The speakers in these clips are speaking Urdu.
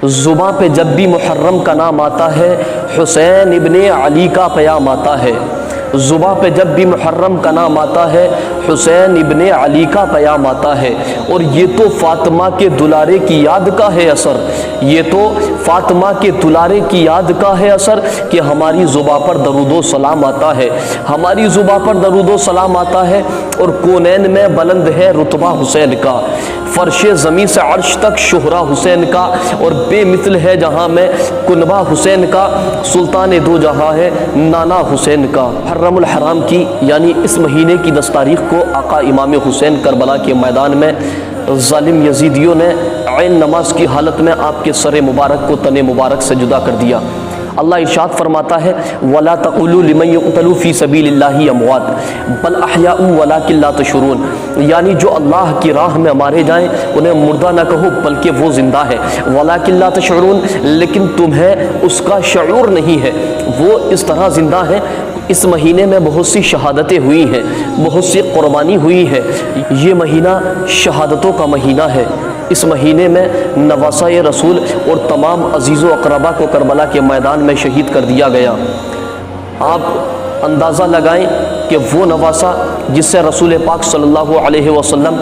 زباں پہ جب بھی محرم کا نام آتا ہے حسین ابن علی کا پیام آتا ہے، زباں پہ جب بھی محرم کا نام آتا ہے حسین ابن علی کا پیام آتا ہے۔ اور یہ تو فاطمہ کے دلارے کی یاد کا ہے اثر، یہ تو فاطمہ کے دلارے کی یاد کا ہے اثر کہ ہماری زباں پر درود و سلام آتا ہے، ہماری زباں پر درود و سلام آتا ہے۔ اور کونین میں بلند ہے رتبہ حسین کا، فرش زمین سے عرش تک شہرہ حسین کا، اور بے مثل ہے جہاں میں کنبہ حسین کا، سلطان دو جہاں ہے نانا حسین کا۔ محرم الحرام کی یعنی اس مہینے کی 10 تاریخ کو آقا امام حسین کربلا کے میدان میں ظالم یزیدیوں نے عین نماز کی حالت میں آپ کے سر مبارک کو تن مبارک سے جدا کر دیا۔ اللہ ارشاد فرماتا ہے وَلَا تَقُولُوا لِمَن يُقْتَلُ فِي سَبِيلِ اللَّهِ أَمْوَاتٌ بَلْ أَحْيَاءٌ وَلَٰكِن لَا تَشْعُرُونَ، یعنی جو اللہ کی راہ میں مارے جائیں انہیں مردہ نہ کہو بلکہ وہ زندہ ہے، وَلَٰكِن لَا تَشْعُرُونَ، لیکن تمہیں اس کا شعور نہیں ہے، وہ اس طرح زندہ ہیں۔ اس مہینے میں بہت سی شہادتیں ہوئی ہیں، بہت سی قربانی ہوئی ہے، یہ مہینہ شہادتوں کا مہینہ ہے۔ اس مہینے میں نواسہ رسول اور تمام عزیز و اقربا کو کربلا کے میدان میں شہید کر دیا گیا۔ آپ اندازہ لگائیں کہ وہ نواسہ جس سے رسول پاک صلی اللہ علیہ وسلم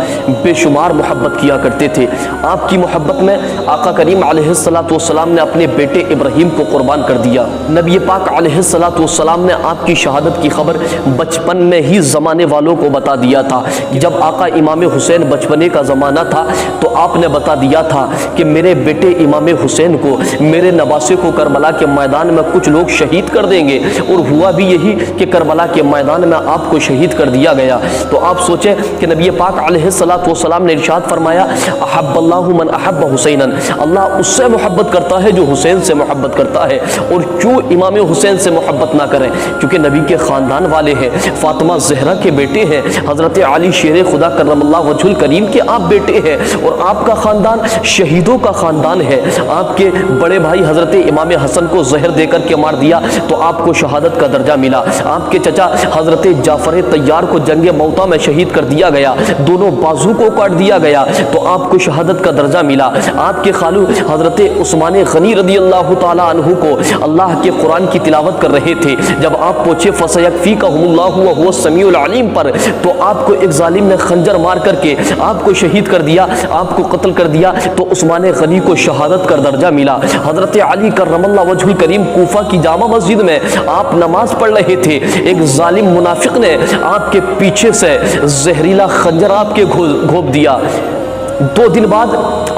بے شمار محبت کیا کرتے تھے، آپ کی محبت میں آقا کریم علیہ السلام نے اپنے بیٹے ابراہیم کو قربان کر دیا۔ نبی پاک علیہ السلام نے آپ کی شہادت کی خبر بچپن میں ہی زمانے والوں کو بتا دیا تھا۔ جب آقا امام حسین بچپنے کا زمانہ تھا تو آپ نے بتا دیا تھا کہ میرے بیٹے امام حسین کو، میرے نواسے کو کربلا کے میدان میں کچھ لوگ شہید کر دیں گے، اور ہوا بھی یہی کہ کربلا کے میدان میں آپ کو شہید کر دیا گیا۔ تو آپ سوچیں کہ نبی پاک علیہ السلام نے ارشاد فرمایا احب اللہ من احب حسینا، اللہ اس سے محبت کرتا ہے جو حسین سے محبت کرتا ہے، اور کیوں امام حسین سے محبت نہ کریں، کیونکہ نبی کے خاندان والے ہیں، فاطمہ زہرا کے بیٹے ہیں، حضرت علی شیر خدا کرم اللہ وجہ الکریم کے آپ بیٹے ہیں، اور آپ کا خاندان شہیدوں کا خاندان ہے۔ آپ کے بڑے بھائی حضرت امام حسن کو زہر دے کر کے مار دیا تو آپ کو شہادت کا درجہ ملا۔ آپ کے چچا حضرت جعفر طیار کو جنگ موتا میں شہید کر دیا گیا، دونوں بازو کو کاٹ دیا گیا تو آپ کو شہادت کا درجہ ملا۔ آپ کے خالو حضرت عثمان غنی رضی اللہ تعالی عنہ کو اللہ کے قرآن کی تلاوت کر رہے تھے، جب آپ پہنچے فَسَيَكْفِيكَهُمُ اللَّهُ وَهُوَ السَّمِيعُ الْعَلِيمُ پر تو آپ کو ایک ظالم نے خنجر مار کر کے آپ کو شہید کر دیا، آپ کو قتل کر دیا، تو عثمان غنی کو شہادت کا درجہ ملا۔ حضرت علی کرم اللہ وجہ الکریم کوفہ کی جامع مسجد میں آپ نماز پڑھ رہے تھے، ایک ظالم منافق نے آپ کے پیچھے سے زہریلا خنجر آپ کے گھونپ دیا۔ 2 دن بعد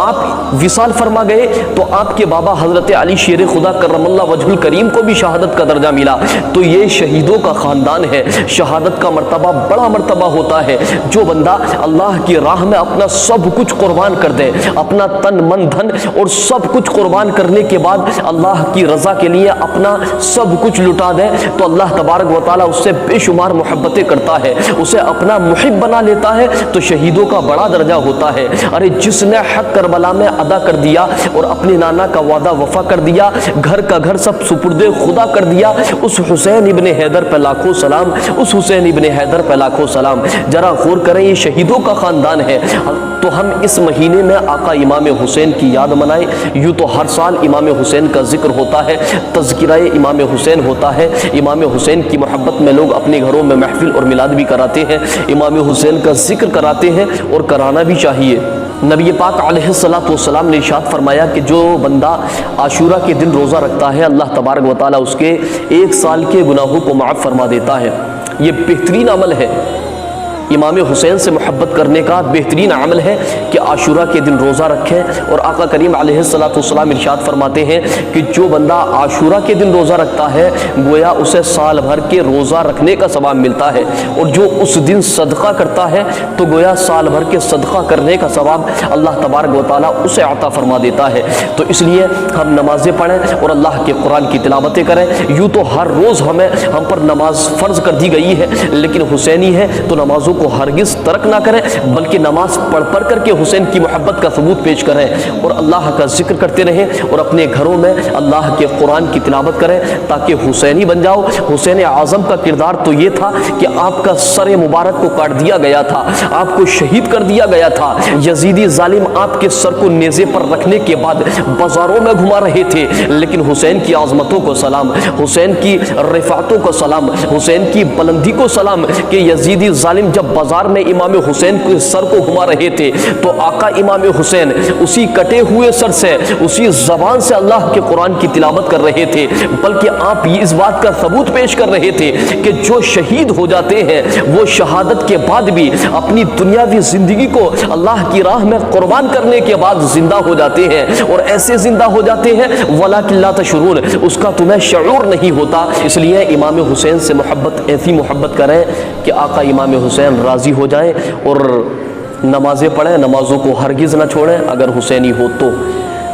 آپ وصال فرما گئے تو آپ کے بابا حضرت علی شیر خدا کرم اللہ وجہ الکریم کو بھی شہادت کا درجہ ملا۔ تو یہ شہیدوں کا خاندان ہے۔ شہادت کا مرتبہ بڑا مرتبہ ہوتا ہے۔ جو بندہ اللہ کی راہ میں اپنا سب کچھ قربان کر دے، اپنا تن من دھن اور سب کچھ قربان کرنے کے بعد اللہ کی رضا کے لیے اپنا سب کچھ لٹا دے، تو اللہ تبارک و تعالیٰ اس سے بے شمار محبتیں کرتا ہے، اسے اپنا محب بنا لیتا ہے، تو شہیدوں کا بڑا درجہ ہوتا ہے۔ ارے جس نے حق کربلا میں ادا کر دیا اور اپنے نانا کا وعدہ وفا کر دیا، گھر کا گھر سب سپرد خدا کر دیا، اس حسین ابن حیدر پہ لاکھوں سلام، اس حسین ابن حیدر پہ لاکھوں سلام۔ ذرا غور کریں، یہ شہیدوں کا خاندان ہے۔ تو ہم اس مہینے میں آقا امام حسین کی یاد منائیں۔ یوں تو ہر سال امام حسین کا ذکر ہوتا ہے، تذکرہ امام حسین ہوتا ہے، امام حسین کی محبت میں لوگ اپنے گھروں میں محفل اور میلاد بھی کراتے ہیں، امام حسین کا ذکر کراتے ہیں، اور کرانا بھی چاہیے۔ نبی پاک علیہ السلام نے ارشاد فرمایا کہ جو بندہ عاشورہ کے دن روزہ رکھتا ہے، اللہ تبارک و تعالیٰ اس کے 1 سال کے گناہوں کو معاف فرما دیتا ہے۔ یہ بہترین عمل ہے، امام حسین سے محبت کرنے کا بہترین عمل ہے کہ عاشورہ کے دن روزہ رکھیں۔ اور آقا کریم علیہ السلام ارشاد فرماتے ہیں کہ جو بندہ عاشورہ کے دن روزہ رکھتا ہے گویا اسے سال بھر کے روزہ رکھنے کا ثواب ملتا ہے، اور جو اس دن صدقہ کرتا ہے تو گویا سال بھر کے صدقہ کرنے کا ثواب اللہ تبارک و تعالیٰ اسے عطا فرما دیتا ہے۔ تو اس لیے ہم نمازیں پڑھیں اور اللہ کے قرآن کی تلاوتیں کریں۔ یوں تو ہر روز ہم پر نماز فرض کر دی گئی ہے، لیکن حسینی ہے تو نمازوں نمازوں کو ہرگز ترک نہ کریں بلکہ نماز پڑھ پڑھ کر کے حسین کی محبت کا ثبوت پیش کریں اور اللہ کا ذکر کرتے رہیں اور اپنے گھروں میں اللہ کے قرآن کی تلاوت کریں تاکہ حسینی بن جاؤ۔ حسین اعظم کا کردار تو یہ تھا کہ آپ کا سر مبارک کو کاٹ دیا گیا تھا، آپ کو شہید کر دیا گیا تھا، یزیدی ظالم آپ کے سر کو نیزے پر رکھنے کے بعد بازاروں میں گھما رہے تھے، لیکن حسین کی عظمتوں کو سلام، حسین کی رفعتوں کو سلام، حسین کی بلندی کو سلام کہ یزیدی ظالم جب بازار میں امام حسین کے سر کو گھما رہے تھے تو آقا امام حسین اسی کٹے ہوئے سر سے، اسی زبان سے اللہ کے قرآن کی تلاوت کر رہے تھے، بلکہ آپ یہ اس بات کا ثبوت پیش کر رہے تھے کہ جو شہید ہو جاتے ہیں وہ شہادت کے بعد بھی اپنی دنیاوی زندگی کو اللہ کی راہ میں قربان کرنے کے بعد زندہ ہو جاتے ہیں، اور ایسے زندہ ہو جاتے ہیں وَلَكِنْ لَا تَشْعُرُونَ، اس کا تمہیں شعور نہیں ہوتا۔ اس لیے امام حسین سے محبت، ایسی محبت کریں کہ آقا امام حسین راضی ہو جائیں اور نمازیں پڑھیں، نمازوں کو ہرگز نہ چھوڑیں اگر حسینی ہو تو۔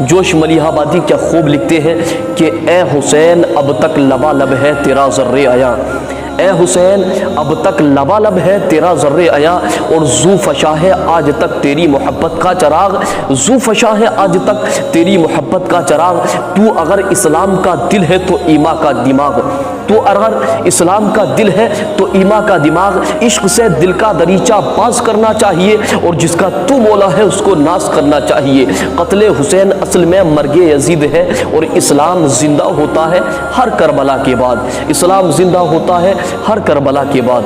جوش ملیح آبادی کیا خوب لکھتے ہیں کہ اے حسین اب تک لبالب ہے تیرا ذرے آیا، اے حسین اب تک لبالب ہے تیرا ذرے آیا، اور ذو فشا ہے آج تک تیری محبت کا چراغ، ذو فشا ہے آج تک تیری محبت کا چراغ، تو اگر اسلام کا دل ہے تو ایما کا دماغ، تو اگر اسلام کا دل ہے تو ایما کا دماغ، عشق سے دل کا دریچہ باز کرنا چاہیے اور جس کا تو مولا ہے اس کو ناز کرنا چاہیے۔ قتل حسین اصل میں مرگ یزید ہے اور اسلام زندہ ہوتا ہے ہر کربلا کے بعد، اسلام زندہ ہوتا ہے ہر کربلا کے بعد۔